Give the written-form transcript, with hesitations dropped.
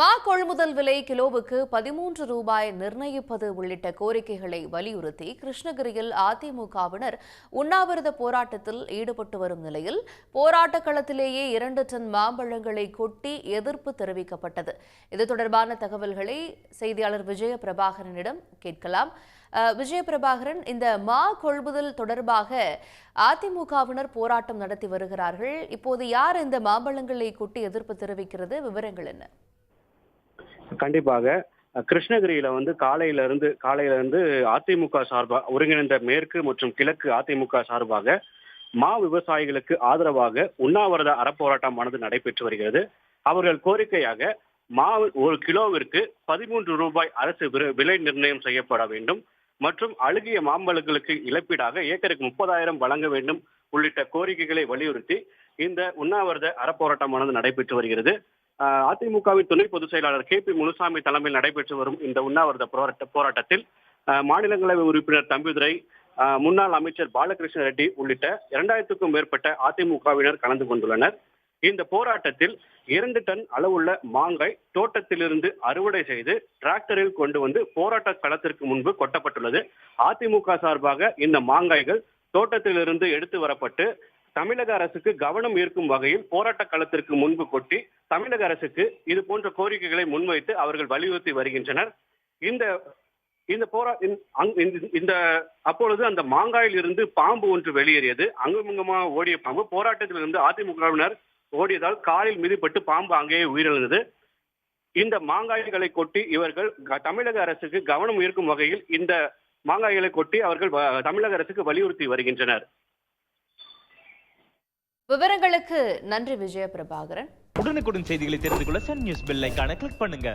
மா கொள்முதல் விலை கிலோவுக்கு 13 ரூபாய் நிர்ணயிப்பது உள்ளிட்ட கோரிக்கைகளை வலியுறுத்தி கிருஷ்ணகிரியில் அதிமுகவினர் உண்ணாவிரத போராட்டத்தில் ஈடுபட்டு வரும் நிலையில் போராட்டக் களத்திலேயே 2 டன் மாம்பழங்களை கொட்டி எதிர்ப்பு தெரிவிக்கப்பட்டது. இது தொடர்பான தகவல்களை செய்தியாளர் விஜயபிரபாகரனிடம் கேட்கலாம். விஜயபிரபாகரன், இந்த மா கொள்முதல் தொடர்பாக அதிமுகவினர் போராட்டம் நடத்தி வருகிறார்கள். இப்போது யார் இந்த மாம்பழங்களை கொட்டி எதிர்ப்பு தெரிவிக்கிறது? விவரங்கள் என்ன? கண்டிப்பாக கிருஷ்ணகிரியில காலையில இருந்து அதிமுக சார்பாக ஒருங்கிணைந்த மேற்கு மற்றும் கிழக்கு அதிமுக சார்பாக மா விவசாயிகளுக்கு ஆதரவாக உண்ணாவிரத அறப்போராட்டமானது நடைபெற்று வருகிறது. அவர்கள் கோரிக்கையாக மா ஒரு கிலோவிற்கு 13 ரூபாய் அரசு விலை நிர்ணயம் செய்யப்பட வேண்டும் மற்றும் அழுகிய மாம்பழங்களுக்கு இழப்பீடாக ஏக்கருக்கு 30,000 வழங்க வேண்டும் உள்ளிட்ட கோரிக்கைகளை வலியுறுத்தி இந்த உண்ணாவிரத அறப்போராட்டமானது நடைபெற்று வருகிறது. அதிமுகவின் துணை பொதுச் செயலாளர் KP முனுசாமி தலைமையில் நடைபெற்று வரும் இந்த உண்ணாவிரத போராட்டத்தில் மாநிலங்களவை உறுப்பினர் தம்பிதுரை, முன்னாள் அமைச்சர் பாலகிருஷ்ண ரெட்டி உள்ளிட்ட 2000க்கும் மேற்பட்ட அதிமுகவினர் கலந்து கொண்டுள்ளனர். இந்த போராட்டத்தில் 2 டன் அளவுள்ள மாங்காய் தோட்டத்திலிருந்து அறுவடை செய்து டிராக்டரில் கொண்டு வந்து போராட்ட களத்திற்கு முன்பு கொட்டப்பட்டுள்ளது. அதிமுக சார்பாக இந்த மாங்காய்கள் தோட்டத்திலிருந்து எடுத்து வரப்பட்டு தமிழக அரசுக்கு கவனம் ஈர்க்கும் வகையில் போராட்ட களத்திற்கு முன்பு கொட்டி தமிழக அரசுக்கு இது போன்ற கோரிக்கைகளை முன்வைத்து அவர்கள் வலியுறுத்தி வருகின்றனர். அப்பொழுது அந்த மாங்காயில் இருந்து பாம்பு ஒன்று வெளியேறியது. அங்குமிங்குமாக ஓடிய பாம்பு போராட்டத்திலிருந்து அதிமுகவினர் ஓடியதால் காலில் மிதிப்பட்டு பாம்பு அங்கேயே உயிரிழந்தது. இந்த மாங்காய்களை கொட்டி இவர்கள் தமிழக அரசுக்கு கவனம் ஈர்க்கும் வகையில் இந்த மாங்காய்களை கொட்டி அவர்கள் தமிழக அரசுக்கு வலியுறுத்தி வருகின்றனர். விவரங்களுக்கு நன்றி விஜயபிரபாகரன். உடனுக்குடன் செய்திகளை தெரிந்து கொள்ள சன் நியூஸ் பெல் ஐகானை கிளிக் பண்ணுங்க.